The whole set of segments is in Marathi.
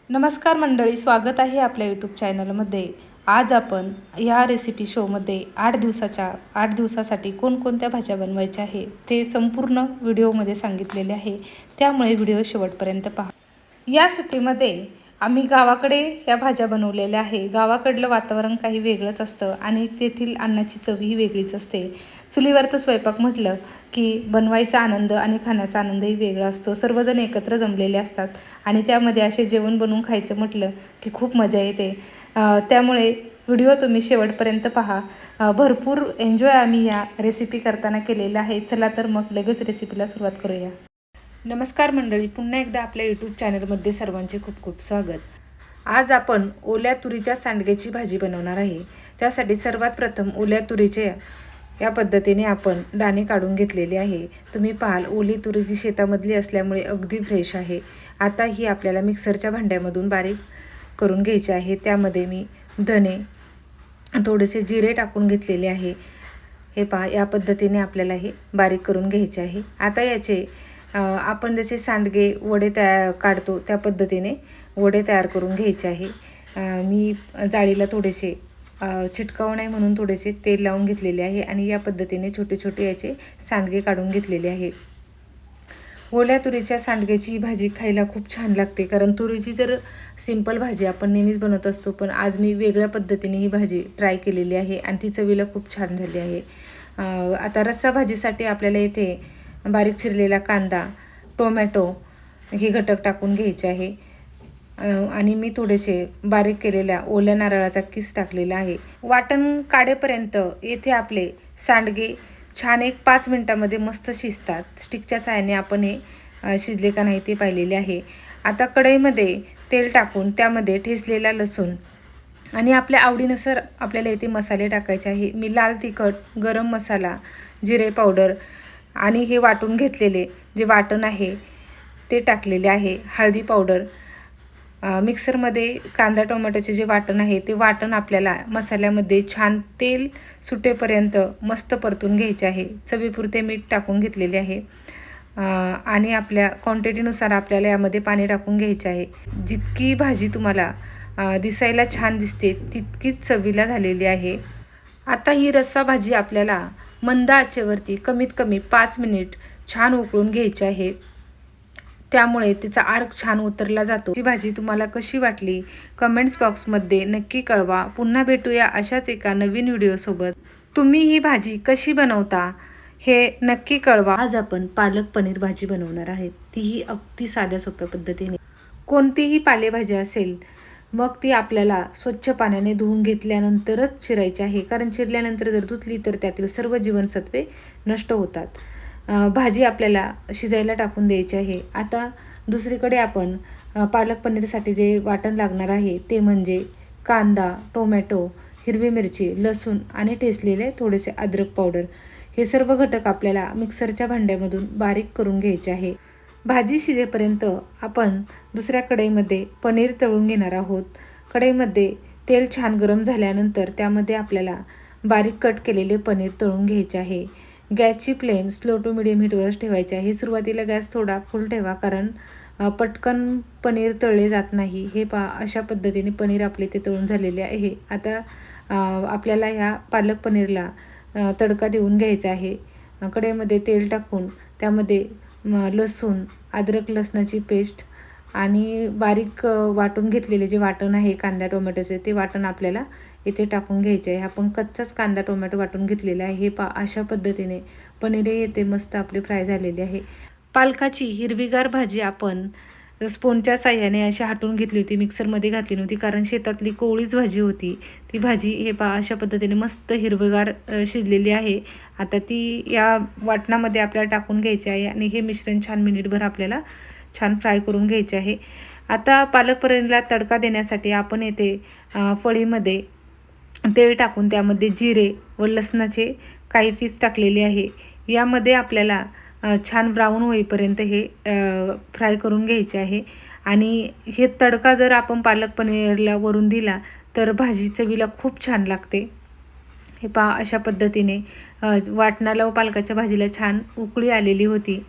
नमस्कार मंडळी, स्वागत आहे आपल्या यूट्यूब चॅनलमध्ये। आज आपण ह्या रेसिपी शोमध्ये 8 दिवसासाठी कोणकोणत्या भाज्या बनवायच्या आहे ते संपूर्ण व्हिडिओमध्ये सांगितलेले आहे, त्यामुळे व्हिडिओ शेवटपर्यंत पहा। या सुट्टीमध्ये आम्ही गावाकडे ह्या भाज्या बनवलेल्या आहे। गावाकडलं वातावरण काही वेगळंच असतं आणि तेथील अन्नाची चवही वेगळीच असते। चुलीवरचं स्वयंपाक म्हटलं की बनवायचा आनंद आणि खाण्याचा आनंदही वेगळा असतो। सर्वजण एकत्र जमलेले असतात आणि त्यामध्ये असे जेवण बनवून खायचं म्हटलं की खूप मजा येते। त्यामुळे व्हिडिओ तुम्ही शेवटपर्यंत पहा। भरपूर एन्जॉय आम्ही या रेसिपी करताना केलेला आहे। चला तर मग लगेच रेसिपीला सुरुवात करूया। नमस्कार मंडळी, पुन्हा एकदा आपल्या यूट्यूब चॅनलमध्ये सर्वांचे खूप खूप स्वागत। आज आपण ओल्या तुरीच्या सांडग्याची भाजी बनवणार आहे। त्यासाठी सर्वात प्रथम ओल्या तुरीचे या पद्धतीने आपण दाणे काढून घेतलेले आहे। तुम्ही पाहाल ओली तुरी शेतामधली असल्यामुळे अगदी फ्रेश आहे। आता ही आपल्याला मिक्सरच्या भांड्यामधून बारीक करून घ्यायची आहे। त्यामध्ये मी धने, थोडेसे जिरे टाकून घेतलेले आहे। हे पहा, या पद्धतीने आपल्याला हे बारीक करून घ्यायचे आहे। आता याचे आपण जसे सांडगे वडे काढतो त्या पद्धतीने वडे तयार करून घ्यायचे आहे। मी जाळीला थोडेसे चिटकावू नये म्हणून थोडेसे तेल लावून घेतलेले आहे आणि या पद्धतीने छोटे छोटे याचे सांडगे काढून घेतलेले आहे। ओल्या तुरीच्या सांडग्याची भाजी खायला खूप छान लागते, कारण तुरीची जर सिंपल भाजी आपण नेहमीच बनवत असतो, पण आज मी वेगळ्या पद्धतीने ही भाजी ट्राय केलेली आहे आणि ती चवीला खूप छान झाली आहे। आता रस्सा भाजीसाठी आपल्याला इथे बारीक चिरलेला कांदा, टोमॅटो हे घटक टाकून घ्यायचे आहे आणि मी थोडेसे बारीक केलेल्या ओल्या नारळाचा किस टाकलेला आहे। वाटण काढेपर्यंत येथे आपले सांडगे छान 5 मिनिटांमध्ये मस्त शिजतात। स्टिकच्या सहाय्याने आपण हे शिजले का नाही ते पाहिलेले आहे। आता कढईमध्ये तेल टाकून त्यामध्ये ठेचलेला लसूण आणि आपल्या आवडीनुसार आपल्याला इथे मसाले टाकायचे आहे। मी लाल तिखट, गरम मसाला, जिरे पावडर आणि हे वाटून घेतलेले जे वाटण आहे ते टाकलेले आहे। हळदी पावडर, मिक्सरमध्ये कांदा टोमॅटोचे जे वाटण आहे ते वाटण आपल्याला मसाल्यामध्ये छान तेल सुटेपर्यंत मस्त परतून घ्यायचे आहे। चवीपुरते मीठ टाकून घेतलेले आहे आणि आपल्या क्वांटिटीनुसार आपल्याला यामध्ये पाणी टाकून घ्यायचे आहे। जितकी भाजी तुम्हाला दिसायला छान दिसते तितकीच चवीला झालेली आहे। आता ही रस्सा भाजी आपल्याला मंद आचेवरती कमीत कमी 5 मिनिट छान उकळून घ्यायची आहे, त्यामुळे तिचा अर्क छान उतरला जातो। ही भाजी तुम्हाला कशी वाटली कमेंट्स बॉक्समध्ये नक्की कळवा। पुन्हा भेटूया अशाच एका नवीन व्हिडिओसोबत। तुम्ही ही भाजी कशी बनवता हे नक्की कळवा। आज आपण पालक पनीर भाजी बनवणार आहे, तीही अगदी साध्या सोप्या पद्धतीने। कोणतीही पालेभाजी असेल मग ती आपल्याला स्वच्छ पाण्याने धुवून घेतल्यानंतरच चिरायची आहे, कारण चिरल्यानंतर जर धुतली तर त्यातील सर्व जीवनसत्वे नष्ट होतात। भाजी आपल्याला शिजायला टाकून द्यायची आहे। आता दुसरीकडे आपण पालक पनीरसाठी जे वाटण लागणार आहे ते म्हणजे कांदा, टोमॅटो, हिरवी मिरची, लसूण आणि ठेचलेले थोडेसे अद्रक पावडर, हे सर्व घटक आपल्याला मिक्सरच्या भांड्यामधून बारीक करून घ्यायचे आहे। भाजी शिजेपर्यंत आपण दुसऱ्या कढईमध्ये पनीर तळून घेणार आहोत। कढईमध्ये तेल छान गरम झाल्यानंतर त्यामध्ये आपल्याला बारीक कट केलेले पनीर तळून घ्यायचे आहे। गॅसची फ्लेम स्लो टू मिडियम हीटवरच ठेवायची आहे। सुरुवातीला गॅस थोडा फुल ठेवा, कारण पटकन पनीर तळले जात नाही। हे अशा पद्धतीने पनीर आपले ते तळून झालेले आहे। आता आपल्याला ह्या पालक पनीरला तडका देऊन घ्यायचा आहे। कढईमध्ये तेल टाकून त्यामध्ये लसूण, अद्रक लसणाची पेस्ट आणि बारीक वाटून घेतलेले जे वाटण आहे कांदा टोमॅटोचे, ते वाटण आपल्याला इथे टाकून घ्यायचे आहे। आपण कच्चाच कांदा टोमॅटो वाटून घेतलेला आहे। हे अशा पद्धतीने पनीर येते मस्त आपली फ्राय झालेली आहे। पालकाची हिरवीगार भाजी आपण स्पूनच्या साह्याने अशी हाटून घेतली होती, मिक्सरमध्ये घातली नव्हती, कारण शेतातली कोवळीच भाजी होती ती भाजी। हे अशा पद्धतीने मस्त हिरवीगार शिजलेली आहे। आता ती या वाटणामध्ये आपल्याला टाकून घ्यायची आहे आणि हे मिश्रण छान मिनिटभर आपल्याला छान फ्राय करून घ्यायचे आहे। आता पालक पनीरला तडका देण्यासाठी आपण येथे फळीमध्ये तेल टाकून त्यामध्ये जिरे व लसणाचे काही पीस टाकलेले आहे। यामध्ये आपल्याला छान ब्राऊन होईपर्यंत हे फ्राय करून घ्यायचे आहे आणि हे तडका जर आपण पालक पनीरला वरून दिला तर भाजी चवीला खूप छान लागते। हे अशा पद्धतीने वाटणाला व पालकाच्या भाजीला छान उकळी आलेली होती।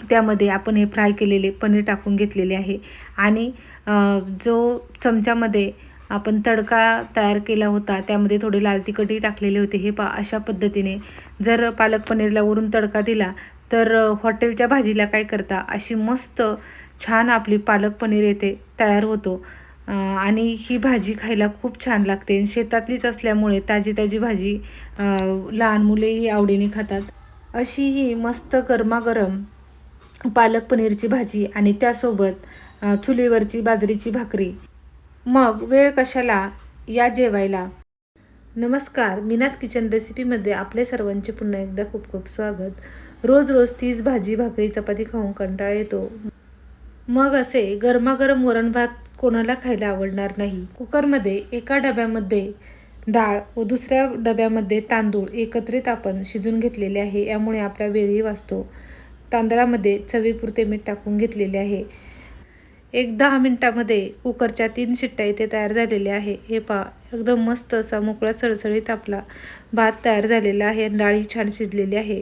त्यामध्ये आपण हे फ्राय केलेले पनीर टाकून घेतलेले आहे आणि जो चमच्यामध्ये आपण तडका तयार केला होता त्यामध्ये थोडे लाल तिखटही टाकलेले होते. हे अशा पद्धतीने जर पालक पनीरला वरून तडका दिला तर हॉटेलच्या भाजीला काय करता अशी मस्त छान आपली पालक पनीर येथे तयार होतो. आणि ही भाजी खायला खूप छान लागते. शेतातलीच असल्यामुळे ताजी ताजी भाजी लहान मुलेही आवडीने खातात. अशी ही मस्त गरमागरम पालक पनीरची भाजी आणि त्यासोबत चुलीवरची बाजरीची भाकरी. मग वेळ कशाला, या जेवायला. नमस्कार, मीनाज किचन रेसिपीमध्ये आपले सर्वांचे पुन्हा एकदा खूप खूप स्वागत. रोज रोज तीच भाजी भाकरी चपाती खाऊन कंटाळा येतो. मग असे गरमागरम वरण भात कोणाला खायला आवडणार नाही. कुकरमध्ये एका डब्यामध्ये डाळ व दुसऱ्या डब्यामध्ये तांदूळ एकत्रित आपण शिजून घेतलेले आहे. यामुळे आपला वेळही वाचतो. तांदळामध्ये चवीपुरते मीठ टाकून घेतलेले आहे. एक 10 मिनिटामध्ये कुकरच्या 3 शिट्ट्या इथे तयार झालेल्या आहे. हे पहा, एकदम मस्त असा मोकळा सळसळीत आपला भात तयार झालेला आहे. डाळी छान शिजलेली आहे.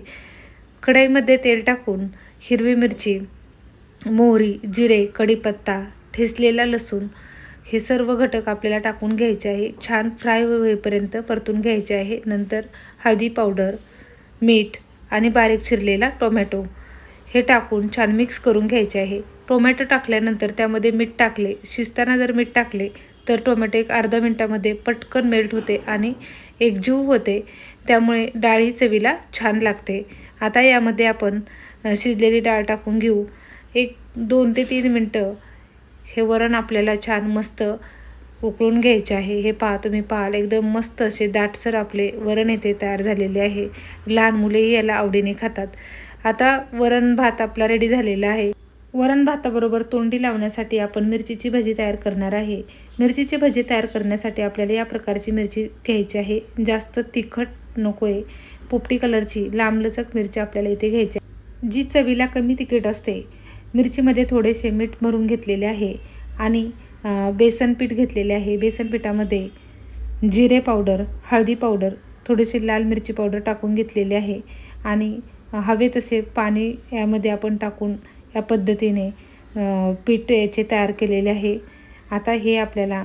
कढईमध्ये तेल टाकून हिरवी मिरची, मोहरी, जिरे, कढीपत्ता, ठेचलेला लसूण हे सर्व घटक आपल्याला टाकून घ्यायचे आहे. छान फ्राय होईपर्यंत परतून घ्यायचे आहे. नंतर हळदी पावडर, मीठ आणि बारीक चिरलेला टोमॅटो हे टाकून छान मिक्स करून घ्यायचे आहे. टोमॅटो टाकल्यानंतर त्यामध्ये मीठ टाकले. शिजताना जर मीठ टाकले तर टोमॅटो एक अर्धा मिनटामध्ये पटकन मेल्ट होते आणि एकजीव होते. त्यामुळे डाळी चवीला छान लागते. आता यामध्ये आपण शिजलेली डाळ टाकून घेऊ. एक 2 ते 3 मिनटं हे वरण आपल्याला छान मस्त उकळून घ्यायचे आहे. हे पहा, तुम्ही पाहाल एकदम मस्त असे दाटसर आपले वरण येथे तयार झालेले आहे. लहान मुलेही याला आवडीने खातात. आता वरण भात आपला रेडी झालेला आहे. वरण भाताबरोबर तोंडी लावण्यासाठी आपण मिरचीची भजी तयार करणार आहे. मिरचीची भजी तयार करण्यासाठी आपल्याला या प्रकारची मिरची घ्यायची आहे. जास्त तिखट नको आहे. पोपटी कलरची लांबलचक मिरची आपल्याला इथे घ्यायची आहे, जी चवीला कमी तिखट असते. मिरचीमध्ये थोडेसे मीठ भरून घेतलेले आहे आणि बेसन पीठ घेतलेले आहे. बेसन पिठामध्ये जिरे पावडर, हळदी पावडर, थोडेसे लाल मिरची पावडर टाकून घेतलेले आहे आणि हवे तसे पाणी यामध्ये आपण टाकून या पद्धतीने पीठ याचे तयार केलेले आहे. आता हे आपल्याला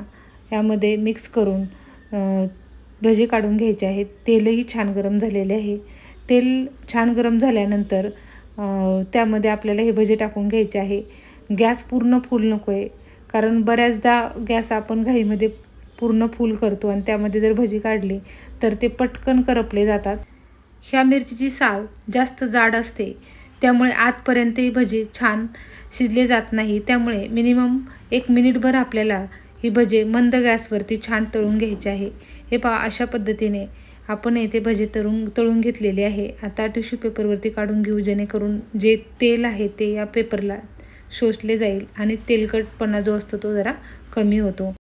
यामध्ये मिक्स करून भजी काढून घ्यायचे आहेत. तेलही छान गरम झालेले आहे. तेल छान गरम झाल्यानंतर त्यामध्ये आपल्याला हे भजी टाकून घ्यायचे आहे. गॅस पूर्ण फुल नको आहे, कारण बऱ्याचदा गॅस आपण घाईमध्ये पूर्ण फुल करतो आणि त्यामध्ये जर भजी काढली तर ते पटकन करपले जातात. ह्या मिरचीची साल जास्त जाड असते, त्यामुळे आतपर्यंत ही भजी छान शिजले जात नाही. त्यामुळे मिनिमम 1 मिनिटभर आपल्याला ही भजी मंद गॅसवरती छान तळून घ्यायची आहे. हे पहा, अशा पद्धतीने आपण येथे भजी तळून घेतलेली आहे. आता टिश्यू पेपरवरती काढून घेऊ, जेणेकरून जे तेल आहे ते या पेपरला शोषले जाईल आणि तेलकटपणा जो असतो तो जरा कमी होतो.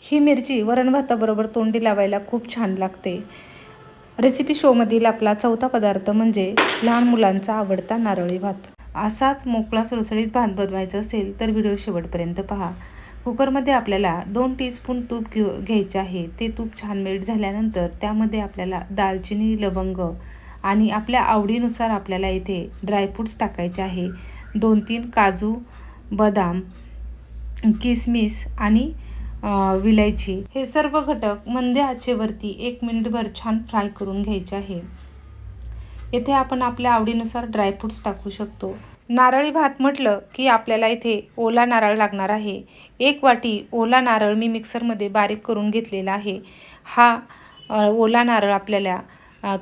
ही मिरची वरण भाताबरोबर तोंडी लावायला खूप छान लागते. रेसिपी शोमधील आपला चौथा पदार्थ म्हणजे लहान मुलांचा आवडता नारळी भात. असाच मोकळा सुळसुळीत भात बनवायचा असेल तर व्हिडिओ शेवटपर्यंत पहा. कुकरमध्ये आपल्याला 2 टीस्पून तूप घ्यायचे आहे. ते तूप छान मेल्ट झाल्यानंतर त्यामध्ये आपल्याला दालचिनी, लवंग आणि आपल्या आवडीनुसार आपल्याला इथे ड्रायफ्रूट्स टाकायचे आहे. 2-3 काजू, बदाम, किसमिस आणि विलायची हे सर्व घटक मंद आचेवरती 1 मिनिटभर छान फ्राय करून घ्यायचे आहे. येथे आपण आपल्या आवडीनुसार ड्रायफ्रूट्स टाकू शकतो. नारळी भात म्हटलं की आपल्याला इथे ओला नारळ लागणार आहे. 1 वाटी ओला नारळ मी मिक्सरमध्ये बारीक करून घेतलेला आहे. हा ओला नारळ आपल्याला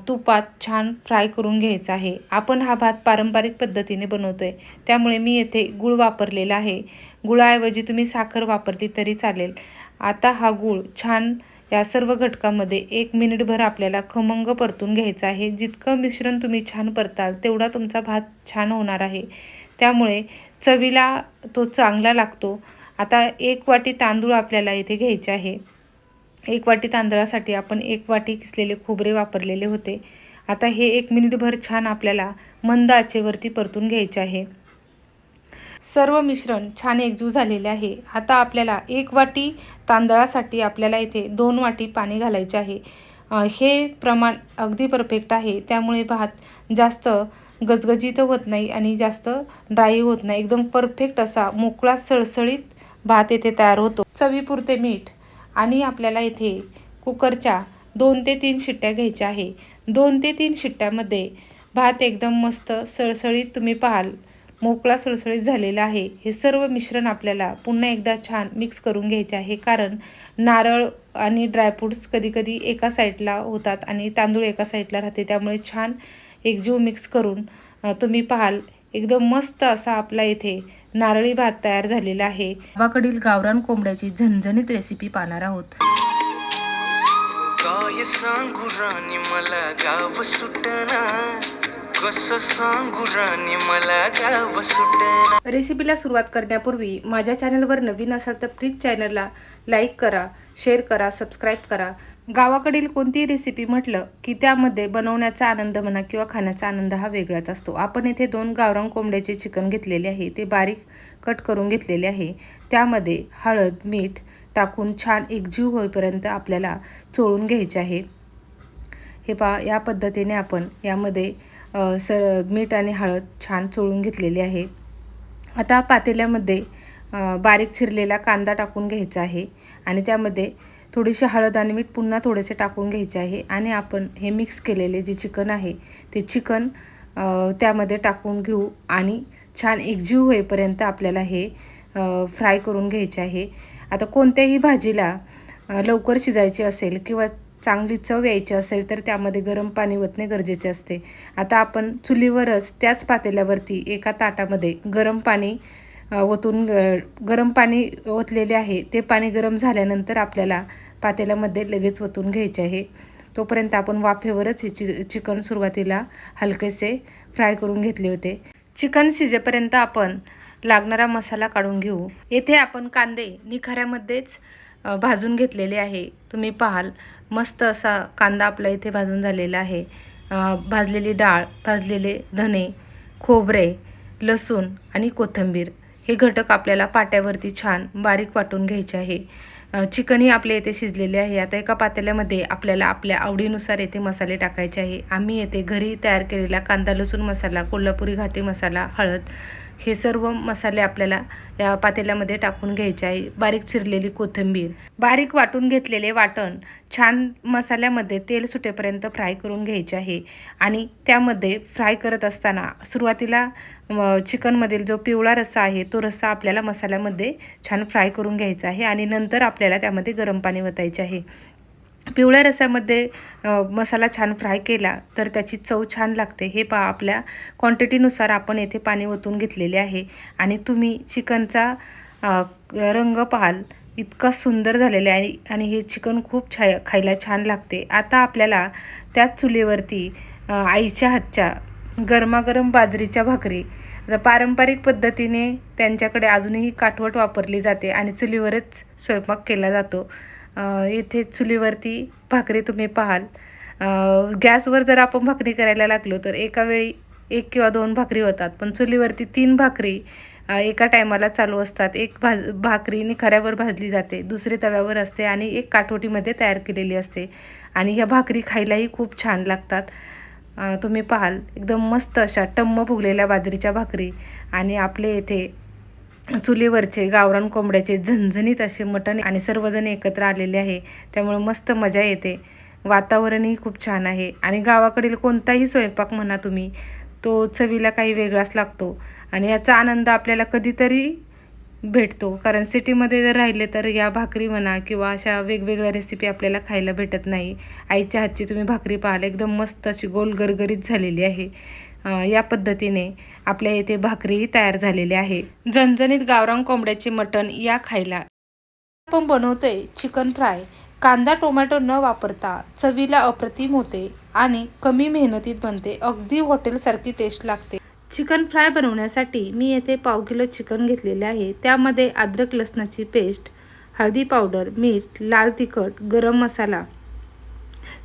तुपात छान फ्राय करून घ्यायचा आहे. आपण हा भात पारंपरिक पद्धतीने बनवतोय, त्यामुळे मी येथे गूळ वापरलेला आहे. गुळाऐवजी तुम्ही साखर वापरली तरी चालेल. आता हा गूळ छान या सर्व घटकामध्ये 1 मिनिटभर आपल्याला खमंग परतून घ्यायचा आहे. जितकं मिश्रण तुम्ही छान परताल तेवढा तुमचा भात छान होणार आहे. त्यामुळे चवीला तो चांगला लागतो. आता 1 वाटी तांदूळ आपल्याला इथे घ्यायचे आहे. 1 वाटी तांदळासाठी आपण 1 वाटी किसलेले खोबरे वापरलेले होते. आता हे 1 मिनिटभर छान आपल्याला मंद आचेवरती परतून घ्यायचे आहे. सर्व मिश्रण छान एकजीव झालेले आहे. आता आपल्याला 1 वाटी तांदळासाठी आपल्याला इथे 2 वाटी पाणी घालायचे आहे. हे प्रमाण अगदी परफेक्ट आहे. त्यामुळे भात जास्त गजगजीत होत नाही आणि जास्त ड्राय होत नाही. एकदम परफेक्ट असा मोकळा सळसळीत भात येथे तयार होतो. चवीपुरते मीठ आणि आपल्याला इथे कुकरच्या 2 ते 3 शिट्ट्या घ्यायच्या आहे. 2 ते 3 शिट्ट्यामध्ये भात एकदम मस्त सळसळीत तुम्ही पाहाल मोकळा सळसळीत झालेला आहे. हे सर्व मिश्रण आपल्याला पुन्हा एकदा छान मिक्स करून घ्यायचे आहे, कारण नारळ आणि ड्रायफ्रूट्स कधीकधी एका साईडला होतात आणि तांदूळ एका साईडला राहते. त्यामुळे छान एकजीव मिक्स करून तुम्ही पाहाल एकदम मस्त असा आपला इथे नारळी भात तयार झालेला आहे. गावाकडील गावरान कोंबड्याची झणझणीत रेसिपी पाहणार आहोत. काय सांगू राणी मला गाव सुटना, कसं सांगू राणी मला गाव सुटना. रेसिपीला सुरुवात करण्यापूर्वी माझ्या चॅनलवर नवीन असाल तर प्लीज चॅनलला लाईक करा, शेअर करा, सबस्क्राईब करा. गावाकडील कोणतीही रेसिपी म्हटलं की त्यामध्ये बनवण्याचा आनंद म्हणा किंवा खाण्याचा आनंद हा वेगळाच असतो. आपण इथे 2 गावरान कोंबड्याचे चिकन घेतलेले आहे, ते बारीक कट करून घेतलेले आहे. त्यामध्ये हळद मीठ टाकून छान एकजीव होईपर्यंत आपल्याला चोळून घ्यायचे आहे. हे पहा, या पद्धतीने आपण यामध्ये मीठ आणि हळद छान चोळून घेतलेली आहे. आता पातेल्यामध्ये बारीक चिरलेला कांदा टाकून घ्यायचा आहे आणि त्यामध्ये थोडीशी हळद आणि मीठ पुन्हा थोडेसे टाकून घ्यायचे आहे आणि आपण हे मिक्स केलेले जे चिकन आहे ते चिकन त्यामध्ये टाकून घेऊ आणि छान एकजीव होईपर्यंत आपल्याला हे फ्राय करून घ्यायचे आहे. आता कोणत्याही भाजीला लवकर शिजायची असेल किंवा चांगली चव यायची असेल तर त्यामध्ये गरम पाणी ओतणे गरजेचे असते. आता आपण चुलीवरच त्याच पातेल्यावरती एका ताटामध्ये गरम पाणी ओतलेले आहे. ते पाणी गरम झाल्यानंतर आपल्याला पातेल्यामध्ये लगेच ओतून घ्यायचे आहे. तोपर्यंत आपण वाफेवरच हे चिकन सुरुवातीला हलकेसे फ्राय करून घेतले होते. चिकन शिजेपर्यंत आपण लागणारा मसाला काढून घेऊ. येथे आपण कांदे निखाऱ्यामध्येच भाजून घेतलेले आहे. तुम्ही पाहाल मस्त असा कांदा आपला इथे भाजून झालेला आहे. भाजलेली डाळ, भाजलेले धने, खोबरे, लसूण आणि कोथिंबीर हे घटक आपल्याला पाट्यावरती छान बारीक वाटून घ्यायचे आहे. चिकनही आपले येथे शिजलेले आहे. आता एका पातेल्यामध्ये आपल्याला आपल्या आवडीनुसार येथे मसाले टाकायचे आहे. आम्ही येथे घरी तयार केलेला कांदा लसूण मसाला, कोल्हापुरी घाटी मसाला, हळद हे सर्व मसाले आपल्याला या पातेल्यामध्ये टाकून घ्यायचे आहे. बारीक चिरलेली कोथिंबीर, बारीक वाटून घेतलेले वाटण छान मसाल्यामध्ये तेल सुटेपर्यंत फ्राय करून घ्यायचे आहे. आणि त्यामध्ये फ्राय करत असताना सुरुवातीला चिकनमधील जो पिवळा रस्सा आहे तो रस्सा आपल्याला मसाल्यामध्ये छान फ्राय करून घ्यायचा आहे आणि नंतर आपल्याला त्यामध्ये गरम पाणी ओतायचे आहे. पिवळ्या रस्स्यामध्ये मसाला छान फ्राय केला तर त्याची चव छान लागते. हे पहा, आपल्या क्वांटिटीनुसार आपण येथे पाणी ओतून घेतलेले आहे आणि तुम्ही चिकनचा रंग पाहाल इतका सुंदर झालेला आहे आणि हे चिकन खूप खायला छान लागते. आता आपल्याला त्याच चुलीवरती आईच्या हातच्या गरमागरम बाजरीच्या भाकरी, आता पारंपरिक पद्धतीने त्यांच्याकडे अजूनही काठवट वापरली जाते आणि चुलीवरच स्वयंपाक केला जातो. इथे चुलीवरती भाकरी तुम्ही पाहाल. गॅसवर जर आपण भाकरी करायला लागलो तर एका वेळी 1 किंवा 2 भाकरी होतात, पण चुलीवरती 3 भाकरी एका टायमाला चालू असतात. एक भाकरी निखाऱ्यावर भाजली जाते, दुसरी तव्यावर असते आणि एक काठवटीमध्ये तयार केलेली असते आणि ह्या भाकरी खायलाही खूप छान लागतात. तुम्ही पाहाल एकदम मस्त अशा टम्म फुगलेल्या बाजरीच्या भाकरी आणि आपले येथे चुलीवरचे गावरान कोंबड्याचे झणझणीत असे मटण आणि सर्वजण एकत्र आलेले आहे. त्यामुळे मस्त मजा येते. वातावरणही खूप छान आहे आणि गावाकडील कोणताही स्वयंपाक म्हणा तुम्ही, तो चवीला काही वेगळाच लागतो आणि याचा आनंद आपल्याला कधीतरी भेटतो. कारण सिटीमध्ये जर राहिले तर या भाकरी म्हणा किंवा अशा वेगवेगळ्या रेसिपी आपल्याला खायला भेटत नाही. आईच्या हातची तुम्ही भाकरी पाहाल एकदम मस्त अशी गोल गरगरीत झालेली आहे. या पद्धतीने आपल्या येथे भाकरीही तयार झालेली आहे. झणझणीत गावरान कोंबड्याचे मटण या खायला आपण बनवतोय चिकन फ्राय. कांदा टोमॅटो न वापरता चवीला अप्रतिम होते आणि कमी मेहनतीत बनते. अगदी हॉटेलसारखी टेस्ट लागते. चिकन फ्राय बनवण्यासाठी मी येथे पाव किलो चिकन घेतलेले आहे. त्यामध्ये अद्रक लसणाची पेस्ट, हळदी पावडर, मीठ, लाल तिखट, गरम मसाला,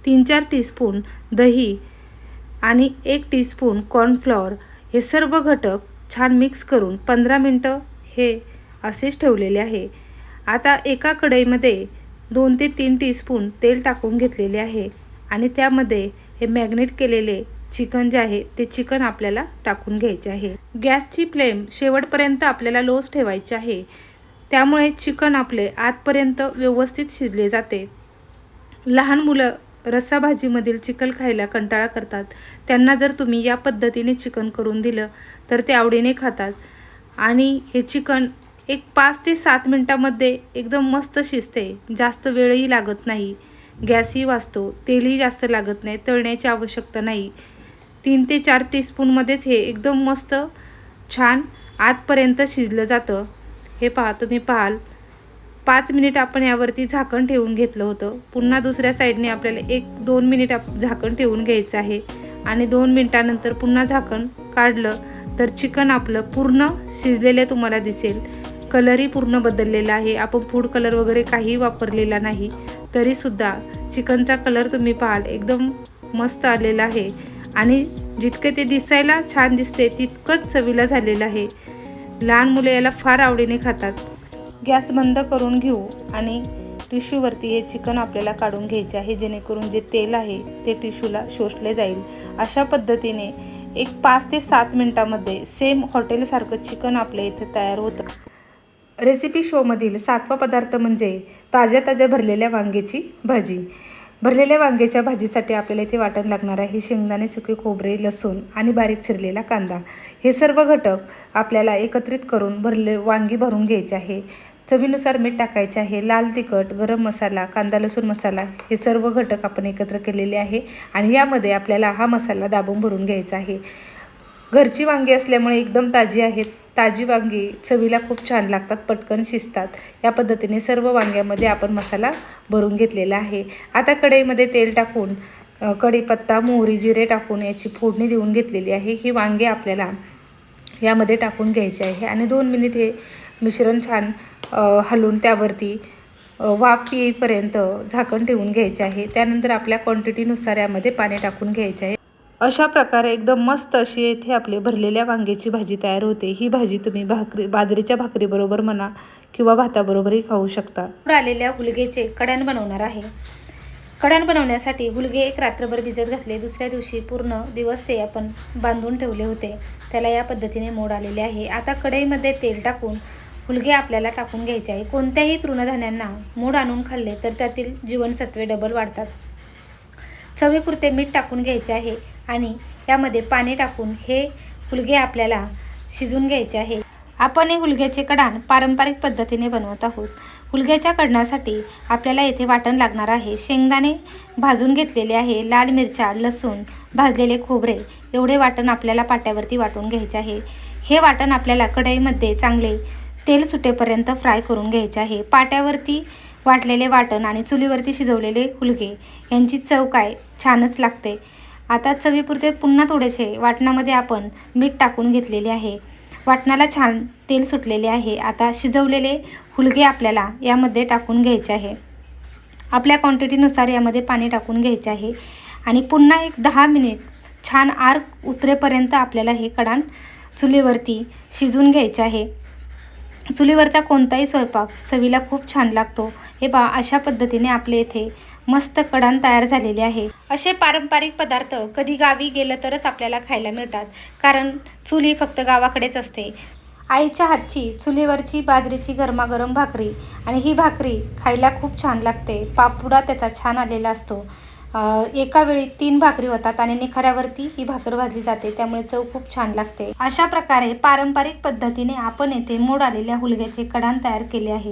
3-4 टीस्पून दही आणि 1 टीस्पून कॉर्नफ्लॉवर हे सर्व घटक छान मिक्स करून 15 मिनटं हे असेच ठेवलेले आहे. आता एका कढईमध्ये 2 ते 3 टीस्पून तेल टाकून घेतलेले आहे आणि त्यामध्ये हे मॅग्नेट केलेले चिकन जे आहे ते चिकन आपल्याला टाकून घ्यायचे आहे. गॅसची फ्लेम शेवटपर्यंत आपल्याला लोच ठेवायची आहे. त्यामुळे चिकन आपले आतपर्यंत व्यवस्थित शिजले जाते. लहान मुलं रस्सा भाजीमधील चिकन खायला कंटाळा करतात. त्यांना जर तुम्ही या पद्धतीने चिकन करून दिलं तर ते आवडीने खातात. आणि हे चिकन एक 5 ते 7 मिनटामध्ये एकदम मस्त शिजते. जास्त वेळही लागत नाही, गॅसही वाचतो, तेलही जास्त लागत नाही, तळण्याची आवश्यकता नाही. 3 ते 4 टीस्पूनमध्येच हे एकदम मस्त छान आतपर्यंत शिजलं जातं. हे पहा, तुम्ही पाहाल 5 मिनिट आपण यावरती झाकण ठेवून घेतलं होतं. पुन्हा दुसऱ्या साईडने आपल्याला 1-2 मिनिट झाकण ठेवून घ्यायचं आहे आणि 2 मिनिटानंतर पुन्हा झाकण काढलं तर चिकन आपलं पूर्ण शिजलेले तुम्हाला दिसेल. कलरही पूर्ण बदललेला आहे. आपण फूड कलर वगैरे काही वापरलेला नाही, तरीसुद्धा चिकनचा कलर तुम्ही पाहाल एकदम मस्त आलेला आहे. आणि जितके ते दिसायला छान दिसते तितकंच चवीला झालेलं आहे. लहान मुले याला फार आवडीने खातात. गॅस बंद करून घेऊ आणि टिश्यूवरती हे चिकन आपल्याला काढून घ्यायचे आहे, जेणेकरून जे तेल आहे ते टिश्यूला शोषले जाईल. अशा पद्धतीने एक 5 ते 7 मिनटामध्ये सेम हॉटेलसारखं चिकन आपल्या इथे तयार होतं. रेसिपी शोमधील 7वा पदार्थ म्हणजे ताज्या भरलेल्या वांग्याची भाजी. भरलेल्या वांग्याच्या भाजीसाठी आपल्याला इथे वाटण लागणार आहे शेंगदाणे, सुके खोबरे, लसूण आणि बारीक चिरलेला कांदा. हे सर्व घटक आपल्याला एकत्रित करून वांगी भरून घ्यायचे आहे. चवीनुसार मीठ टाकायचे आहे. लाल तिखट, गरम मसाला, कांदा लसूण मसाला हे सर्व घटक आपण एकत्र केलेले आहे आणि यामध्ये आपल्याला हा मसाला दाबून भरून घ्यायचा आहे. घरची वांगी असल्यामुळे एकदम ताजी आहेत. ताजी वांगी चवीला खूप छान लागतात, पटकन शिजतात. या पद्धतीने सर्व वांग्यामध्ये आपण मसाला भरून घेतलेला आहे. आता कढईमध्ये तेल टाकून कढीपत्ता, मोहरी, जिरे टाकून याची फोडणी देऊन घेतलेली आहे. ही वांगे आपल्याला यामध्ये टाकून घ्यायचे आहे आणि 2 मिनिट हे मिश्रण छान हलवून त्यावरती वाफ येईपर्यंत झाकण ठेवून घ्यायचे आहे. त्यानंतर आपल्या क्वांटिटीनुसार यामध्ये पाणी टाकून घ्यायचे आहे. अशा प्रकारे एकदम मस्त अशी येथे आपली भरलेल्या वांग्याची भाजी तयार होते. ही भाजी तुम्ही बाजरीच्या भाकरीबरोबर म्हणा किंवा भाताबरोबरही खाऊ शकता. आलेल्या हुलगेचे कड्याण बनवणार आहे. कड्याण बनवण्यासाठी हुलगे एक रात्रभर भिजत घातले. दुसऱ्या दिवशी पूर्ण दिवस ते आपण बांधून ठेवले होते. त्याला या पद्धतीने मोड आलेले आहे. आता कढईमध्ये तेल टाकून हुलगे आपल्याला टाकून घ्यायचे आहे. कोणत्याही तृणधान्यांना मोड आणून खाल्ले तर त्यातील जीवनसत्वे डबल वाढतात. चवीपुरते मीठ टाकून घ्यायचे आहे आणि यामध्ये पाणी टाकून हे हुलगे आपल्याला शिजून घ्यायचे आहे. आपण हे हुलग्याचे कडाण पारंपरिक पद्धतीने बनवत आहोत. हुलग्याच्या कढणासाठी आपल्याला येथे वाटण लागणार आहे. शेंगदाणे भाजून घेतलेले आहे, लाल मिरच्या, लसूण, भाजलेले खोबरे एवढे वाटण आपल्याला पाट्यावरती वाटून घ्यायचे आहे. हे वाटण आपल्याला कढईमध्ये चांगले तेल सुटेपर्यंत फ्राय करून घ्यायचे आहे. पाट्यावरती वाटलेले वाटण आणि चुलीवरती शिजवलेले हुलगे यांची चव काय छानच लागते. आता चवीपुरते पुन्हा थोडेसे वाटणामध्ये आपण मीठ टाकून घेतलेले आहे. वाटणाला छान तेल सुटलेले आहे. आता शिजवलेले हुलगे आपल्याला यामध्ये टाकून घ्यायचे आहे. आपल्या क्वांटिटीनुसार यामध्ये पाणी टाकून घ्यायचे आहे आणि पुन्हा एक 10 मिनिट छान आर उतरेपर्यंत आपल्याला हे कडाण चुलीवरती शिजून घ्यायचे आहे. चुलीवरचा कोणताही स्वयंपाक चवीला खूप छान लागतो. हे पहा, अशा पद्धतीने आपले इथे मस्त कडाण तयार झालेले आहे. असे पारंपरिक पदार्थ कधी गावी गेलं तरच आपल्याला खायला मिळतात, कारण चूल ही फक्त गावाकडेच असते. आईच्या हातची चुलीवरची बाजरीची गरमागरम भाकरी आणि ही भाकरी खायला खूप छान लागते. पापुडा त्याचा छान आलेला असतो. एका वेळी 3 भाकरी होतात आणि निखाऱ्यावरती ही भाकर भाजली जाते, त्यामुळे चव खूप छान लागते. अशा प्रकारे पारंपरिक पद्धतीने आपण येथे मोड आलेल्या हुलग्याचे कडाण तयार केले आहे.